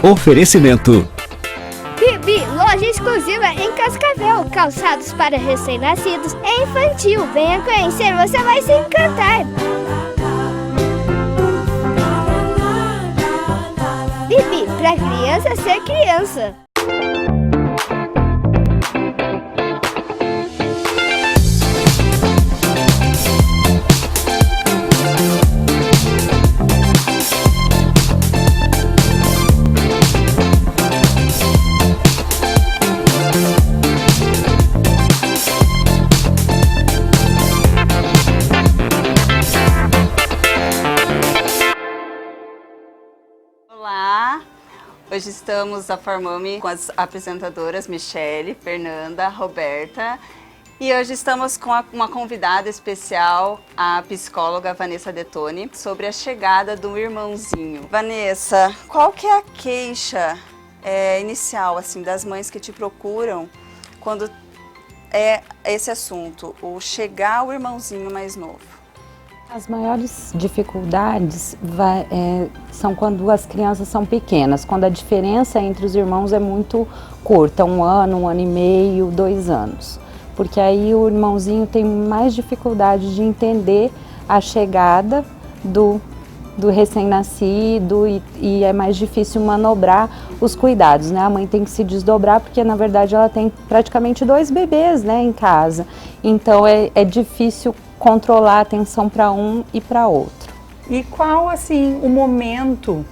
Oferecimento. Bibi, loja exclusiva em Cascavel, calçados para recém-nascidos e infantil. Venha conhecer, você vai se encantar. Bibi, pra criança ser criança. Olá, hoje estamos na Farmame com as apresentadoras Michele, Fernanda, Roberta e hoje estamos com uma convidada especial, a psicóloga Vanessa Detoni, sobre a chegada do irmãozinho. Vanessa, qual que é a queixa inicial assim, das mães que te procuram quando é esse assunto, o chegar o irmãozinho mais novo? As maiores dificuldades são quando as crianças são pequenas, quando a diferença entre os irmãos é muito curta, 1 ano, 1 ano e meio, 2 anos. Porque aí o irmãozinho tem mais dificuldade de entender a chegada do recém-nascido e é mais difícil manobrar os cuidados, né? A mãe tem que se desdobrar porque na verdade ela tem praticamente 2 bebês, né, em casa. Então é difícil controlar a atenção para um e para outro. E qual, assim, o momento,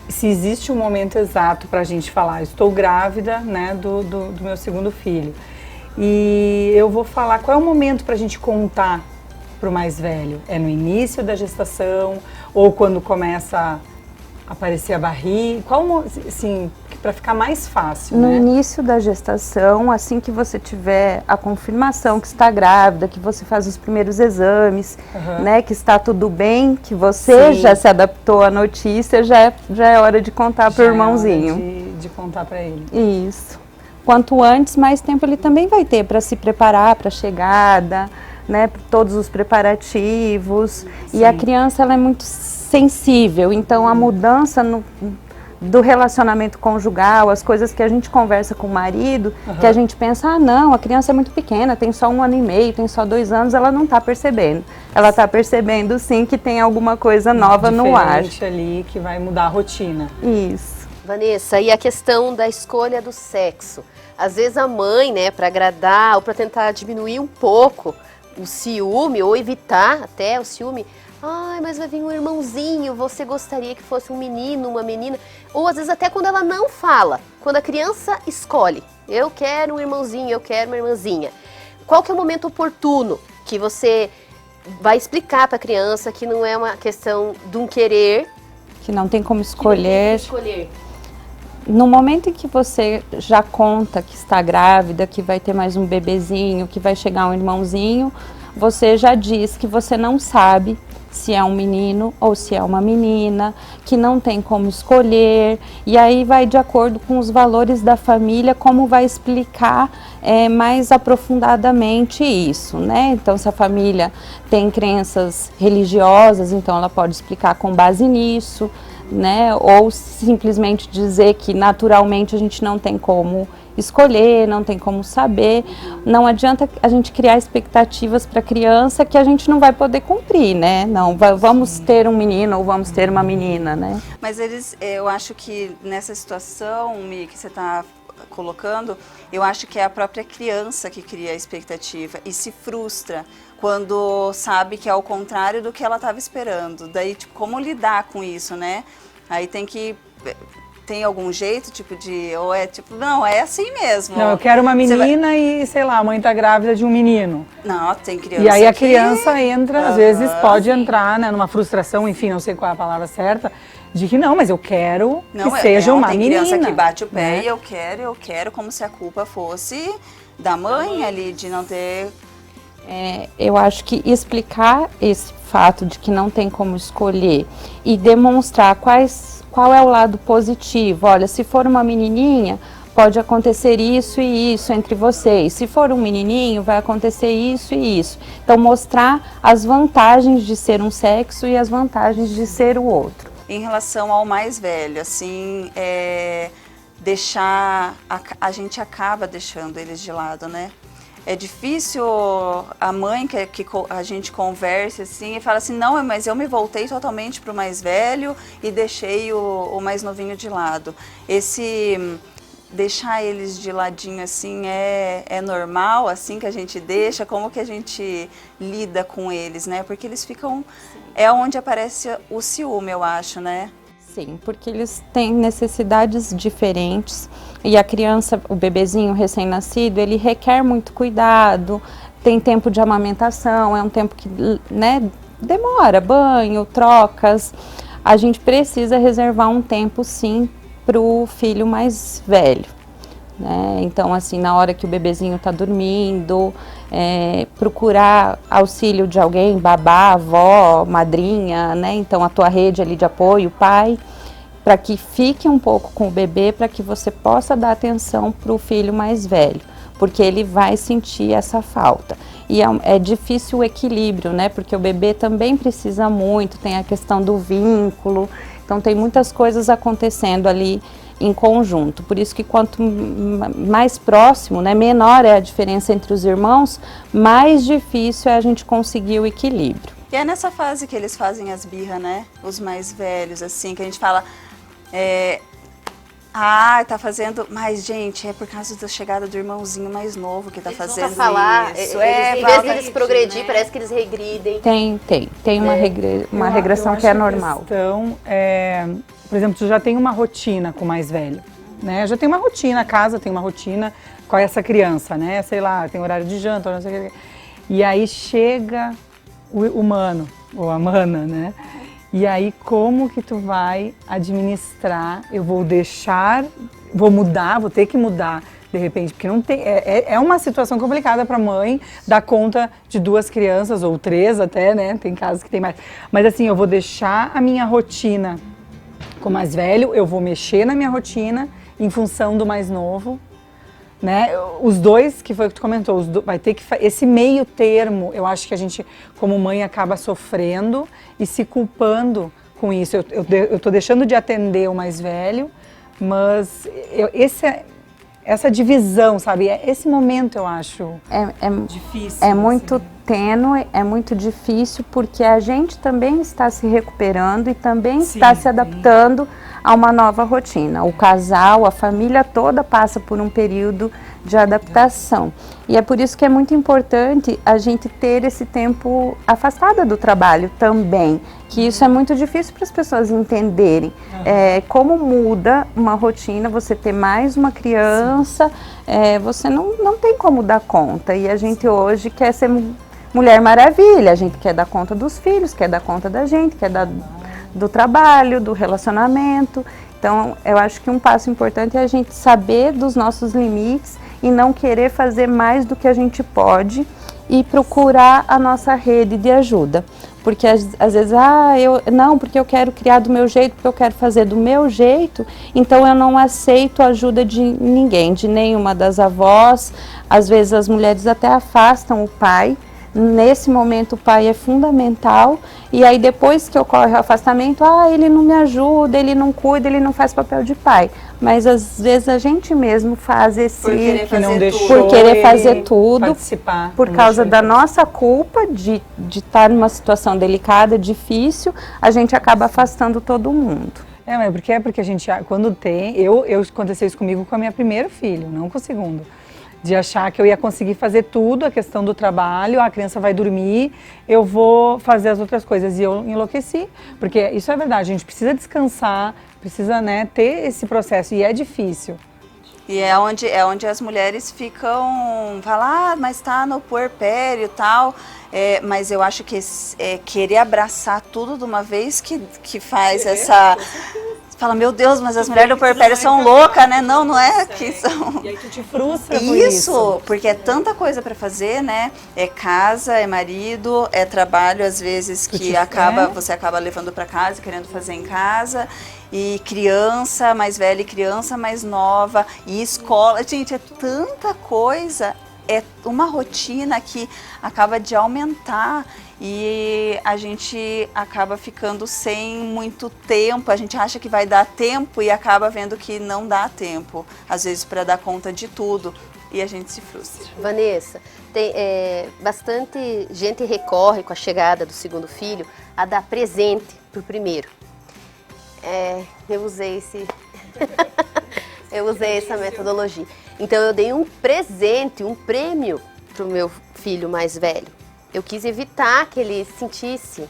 se existe um momento exato para a gente falar, estou grávida, né, do meu segundo filho, e eu vou falar, qual é o momento para a gente contar para o mais velho? É no início da gestação ou quando começa a aparecer a barriga? Qual, assim, para ficar mais fácil, no né? início da gestação, assim que você tiver a confirmação que está grávida, que você faz os primeiros exames, né, que está tudo bem, que você já se adaptou à notícia, já é hora de contar para o irmãozinho. É hora de contar para ele. Isso. Quanto antes, mais tempo ele também vai ter para se preparar para a chegada, né, todos os preparativos. Sim. E a criança ela é muito sensível, então a mudança do relacionamento conjugal, as coisas que a gente conversa com o marido, que a gente pensa, ah não, a criança é muito pequena, tem só 1 ano e meio, tem só 2 anos, ela não está percebendo. Ela está percebendo sim que tem alguma coisa nova no ar. Diferente ali, que vai mudar a rotina. Isso. Vanessa, e a questão da escolha do sexo? Às vezes a mãe, né, para agradar ou para tentar diminuir um pouco o ciúme ou evitar até o ciúme, ai, mas vai vir um irmãozinho, você gostaria que fosse um menino, uma menina? Ou às vezes até quando ela não fala, quando a criança escolhe, eu quero um irmãozinho, eu quero uma irmãzinha. Qual que é o momento oportuno que você vai explicar para a criança que não é uma questão de um querer? Que não tem como escolher. No momento em que você já conta que está grávida, que vai ter mais um bebezinho, que vai chegar um irmãozinho, você já diz que você não sabe se é um menino ou se é uma menina, que não tem como escolher, e aí vai de acordo com os valores da família, como vai explicar mais aprofundadamente isso, né? Então, se a família tem crenças religiosas, então ela pode explicar com base nisso, né? Ou simplesmente dizer que naturalmente a gente não tem como escolher, não tem como saber. Não adianta a gente criar expectativas para a criança que a gente não vai poder cumprir, né? Não, vamos ter um menino ou vamos ter uma menina, né? Mas eu acho que nessa situação, Mi, que você está colocando, eu acho que é a própria criança que cria a expectativa e se frustra quando sabe que é ao contrário do que ela estava esperando. Daí, tipo, como lidar com isso, né? Aí tem algum jeito, tipo de, ou é tipo, não, é assim mesmo. Não, eu quero uma menina e, sei lá, a mãe tá grávida de um menino. Não, tem criança E aí a criança entra, às vezes pode sim. entrar, né, numa frustração, enfim, não sei qual é a palavra certa, de que não, mas eu quero não, que seja uma tem menina. Tem criança que bate o pé, né? e eu quero, como se a culpa fosse da mãe ali, de não ter... Eu acho que explicar esse fato de que não tem como escolher e demonstrar qual é o lado positivo. Olha, se for uma menininha, pode acontecer isso e isso entre vocês. Se for um menininho, vai acontecer isso e isso. Então, mostrar as vantagens de ser um sexo e as vantagens de ser o outro. em relação ao mais velho, assim, a gente acaba deixando eles de lado, né? É difícil a mãe que a gente converse assim e fala assim, não, mas eu me voltei totalmente para o mais velho e deixei o mais novinho de lado. Esse deixar eles de ladinho assim é normal, assim que a gente deixa? Como que a gente lida com eles, né? Porque eles ficam... É onde aparece o ciúme, eu acho, né? Sim, porque eles têm necessidades diferentes e a criança, o bebezinho recém-nascido, ele requer muito cuidado, tem tempo de amamentação, é um tempo que, né, demora, banho, trocas. A gente precisa reservar um tempo, sim, para o filho mais velho, né? Então, assim, na hora que o bebezinho está dormindo, procurar auxílio de alguém, babá, avó, madrinha, né? Então, a tua rede ali de apoio, pai, para que fique um pouco com o bebê, para que você possa dar atenção para o filho mais velho, porque ele vai sentir essa falta. E é difícil o equilíbrio, né? Porque o bebê também precisa muito, tem a questão do vínculo, então tem muitas coisas acontecendo ali em conjunto. Por isso que quanto mais próximo, né, menor é a diferença entre os irmãos, mais difícil é a gente conseguir o equilíbrio. E é nessa fase que eles fazem as birras, né? Os mais velhos, assim, que a gente fala... tá fazendo... Mas, gente, é por causa da chegada do irmãozinho mais novo que tá fazendo falar, isso. Em vez de eles progredir, né? Parece que eles regridem. Tem uma regressão que é normal. Então, por exemplo, tu já tem uma rotina com o mais velho, né? Já tem uma rotina, a casa tem uma rotina com essa criança, né? Sei lá, tem horário de janta, não sei o que. E aí chega o mano, ou a mana, né? E aí como que tu vai administrar? Eu vou deixar, vou ter que mudar de repente, porque não tem, é uma situação complicada para a mãe dar conta de 2 crianças, ou 3 até, né? Tem casos que tem mais. Mas assim, eu vou deixar a minha rotina com o mais velho, eu vou mexer na minha rotina em função do mais novo, né? Os dois, que foi o que tu comentou, vai ter que esse meio termo, eu acho que a gente, como mãe, acaba sofrendo e se culpando com isso. Eu tô deixando de atender o mais velho, mas essa divisão, sabe? Esse momento eu acho difícil. É muito tênue, é muito difícil, porque a gente também está se recuperando e também está se adaptando a uma nova rotina. O casal, a família toda passa por um período de adaptação. E é por isso que é muito importante a gente ter esse tempo afastada do trabalho também, que isso é muito difícil para as pessoas entenderem. Como muda uma rotina, você ter mais uma criança, você não tem como dar conta. E a gente hoje quer ser Mulher Maravilha, a gente quer dar conta dos filhos, quer dar conta da gente, quer dar do trabalho, do relacionamento. Então, eu acho que um passo importante é a gente saber dos nossos limites e não querer fazer mais do que a gente pode e procurar a nossa rede de ajuda. Porque às vezes, porque eu quero criar do meu jeito, porque eu quero fazer do meu jeito, então eu não aceito a ajuda de ninguém, de nenhuma das avós. Às vezes as mulheres até afastam o pai. Nesse momento o pai é fundamental, e aí depois que ocorre o afastamento, ele não me ajuda, ele não cuida, ele não faz papel de pai. Mas às vezes a gente mesmo faz esse... Por querer fazer tudo, participar, por causa da nossa culpa de estar numa situação delicada, difícil, a gente acaba afastando todo mundo. Mas porque a gente, quando tem... Aconteceu isso comigo com a minha primeira filha, não com o segundo. De achar que eu ia conseguir fazer tudo, a questão do trabalho, a criança vai dormir, eu vou fazer as outras coisas. E eu enlouqueci, porque isso é verdade, a gente precisa descansar, precisa, né, ter esse processo, e é difícil. E é onde as mulheres falam, mas tá no puerpério e tal, mas eu acho que querer abraçar tudo de uma vez que faz essa... Fala, meu Deus, mas as mulheres do puerpério são loucas, né? Não é que são... E aí tu te frustra por isso, porque é tanta coisa para fazer, né? É casa, é marido, é trabalho, às vezes, que você acaba levando para casa, querendo fazer em casa. E criança mais velha e criança mais nova, e escola. Gente, é tanta coisa. é uma rotina que acaba de aumentar e a gente acaba ficando sem muito tempo. A gente acha que vai dar tempo e acaba vendo que não dá tempo, às vezes, para dar conta de tudo, e a gente se frustra. Vanessa, tem bastante gente recorre com a chegada do segundo filho a dar presente pro primeiro. Eu usei essa metodologia. Então eu dei um presente, um prêmio pro meu filho mais velho. Eu quis evitar que ele sentisse,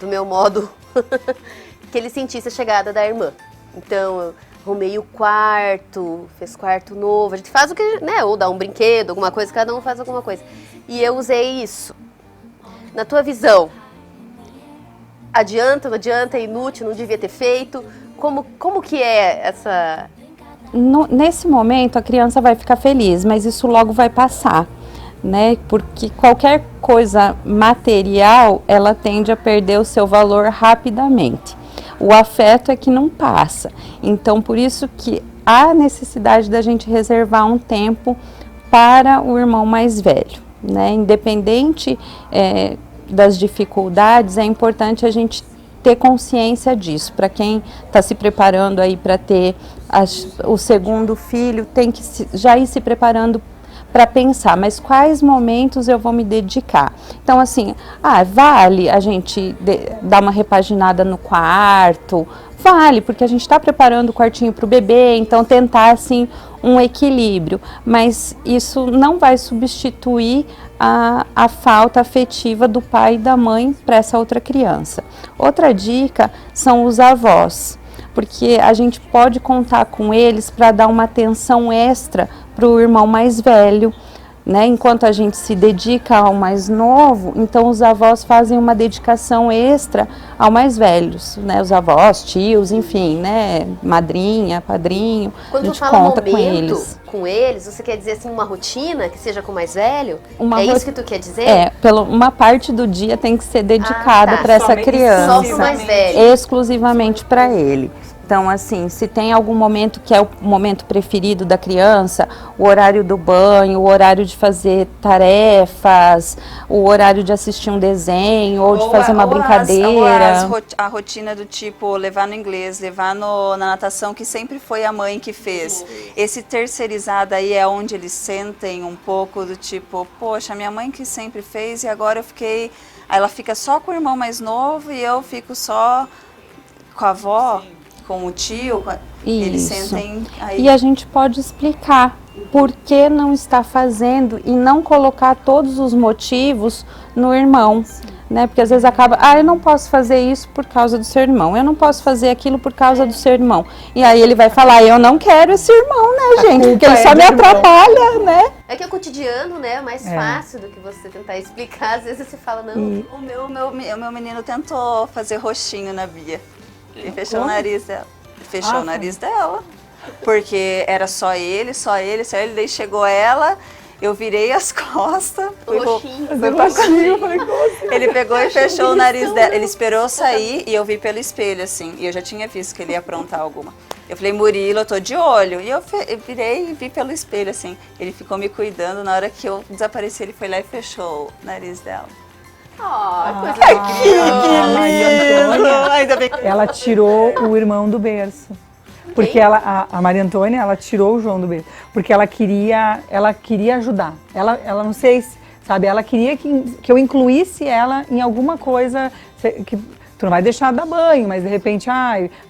do meu modo, que ele sentisse a chegada da irmã. Então eu arrumei o quarto, fez quarto novo. A gente faz o que, né? Ou dá um brinquedo, alguma coisa, cada um faz alguma coisa. E eu usei isso. Na tua visão, adianta, não adianta, é inútil, não devia ter feito? Como que é essa... Nesse momento a criança vai ficar feliz, mas isso logo vai passar, né? Porque qualquer coisa material, ela tende a perder o seu valor rapidamente. O afeto é que não passa. Então, por isso que há necessidade da gente reservar um tempo para o irmão mais velho, né? Independente das dificuldades, é importante a gente ter consciência disso. Para quem está se preparando aí para ter o segundo filho, tem que já ir se preparando para pensar, mas quais momentos eu vou me dedicar? Então, assim, vale a gente dar uma repaginada no quarto? Vale, porque a gente está preparando o quartinho para o bebê, então tentar, assim, um equilíbrio. Mas isso não vai substituir a falta afetiva do pai e da mãe para essa outra criança. Outra dica são os avós, porque a gente pode contar com eles para dar uma atenção extra para o irmão mais velho, né? Enquanto a gente se dedica ao mais novo, então os avós fazem uma dedicação extra ao mais velhos, né? Os avós, tios, enfim, né? Madrinha, padrinho, quando a gente tu fala conta momento com eles, você quer dizer assim uma rotina que seja com o mais velho? Isso que tu quer dizer? Uma parte do dia tem que ser dedicada para essa criança, só pro mais velho, exclusivamente para ele. Então, assim, se tem algum momento que é o momento preferido da criança, o horário do banho, o horário de fazer tarefas, o horário de assistir um desenho ou de fazer uma brincadeira. A rotina do tipo levar no inglês, levar na natação, que sempre foi a mãe que fez. Esse terceirizado aí é onde eles sentem um pouco do tipo, poxa, minha mãe que sempre fez e agora eu fiquei... Aí ela fica só com o irmão mais novo e eu fico só com a avó. Sim. Com o tio, eles sentem aí. E a gente pode explicar por que não está fazendo e não colocar todos os motivos no irmão, né? Porque às vezes acaba, eu não posso fazer isso por causa do seu irmão, eu não posso fazer aquilo por causa do seu irmão. E aí ele vai falar, eu não quero esse irmão, né, gente? Porque ele só me atrapalha, né? É que é o cotidiano, né? É mais fácil do que você tentar explicar. Às vezes você fala, não. O meu menino tentou fazer roxinho na Bia. E fechou o nariz dela. Fechou o nariz dela. Porque era só ele. Daí chegou ela, eu virei as costas. Ele pegou e fechou o nariz dela. Ele esperou sair e eu vi pelo espelho, assim. E eu já tinha visto que ele ia aprontar alguma. Eu falei, Murilo, eu tô de olho. E eu virei e vi pelo espelho, assim. Ele ficou me cuidando. Na hora que eu desapareci, ele foi lá e fechou o nariz dela. Que lindo! Ainda bem que... Ela tirou o irmão do berço. Porque a Maria Antônia, ela tirou o João do berço. Porque ela queria ajudar. Ela não sei, sabe? Ela queria que eu incluísse ela em alguma coisa que tu não vai deixar dar banho, mas de repente,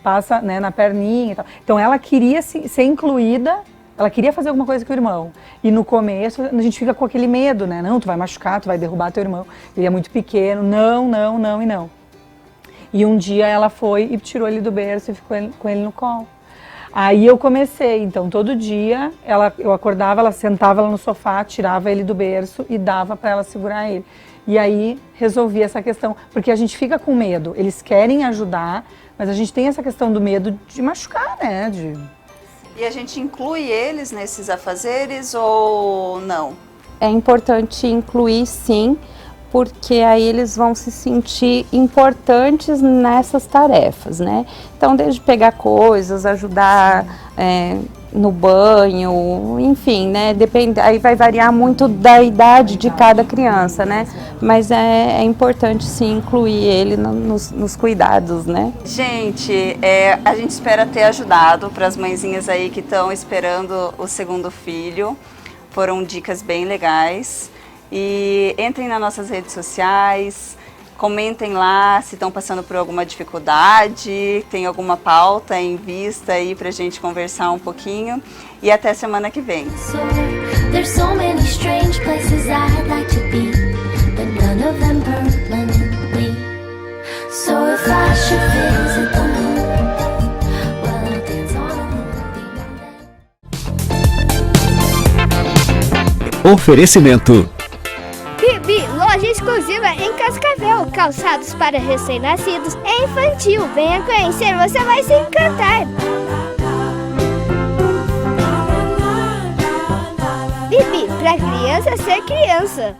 passa, né, na perninha e tal. Então ela queria ser incluída. Ela queria fazer alguma coisa com o irmão. E no começo, a gente fica com aquele medo, né? Não, tu vai machucar, tu vai derrubar teu irmão. Ele é muito pequeno. Não, não, não e não. E um dia ela foi e tirou ele do berço e ficou com ele no colo. Aí eu comecei. Então, todo dia, eu acordava, ela sentava ela no sofá, tirava ele do berço e dava para ela segurar ele. E aí, resolvi essa questão. Porque a gente fica com medo. Eles querem ajudar, mas a gente tem essa questão do medo de machucar, né? E a gente inclui eles nesses afazeres ou não? É importante incluir, sim, porque aí eles vão se sentir importantes nessas tarefas, né? Então, desde pegar coisas, ajudar no banho, enfim, né? Depende, aí vai variar muito da idade de cada criança, né? Mas é importante sim incluir ele nos cuidados, né? Gente, a gente espera ter ajudado para as mãezinhas aí que estão esperando o segundo filho. Foram dicas bem legais. E entrem nas nossas redes sociais, comentem lá se estão passando por alguma dificuldade, tem alguma pauta em vista aí pra gente conversar um pouquinho. E até semana que vem. There's so many strange places I'd like to be, but none of them permanently. So if I should visit the moon, well, I'll dance on a moon. Oferecimento. Bibi, loja exclusiva em Cascavel, calçados para recém-nascidos, é infantil. Venha conhecer, você vai se encantar. Bibi, pra criança ser criança.